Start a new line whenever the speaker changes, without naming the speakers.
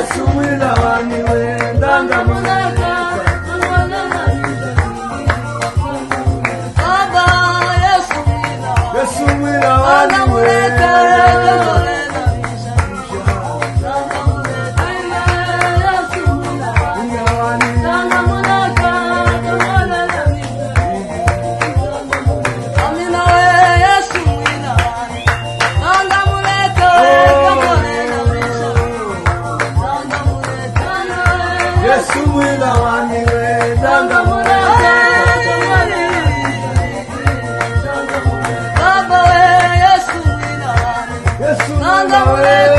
Yesu mwila waniwe ndanga muleka
Baba Yesu mwila
Yesu mwila waniwe Yesu mwila waniwe ndanga muleka
Baba Yesu mwila
Yesu mwila we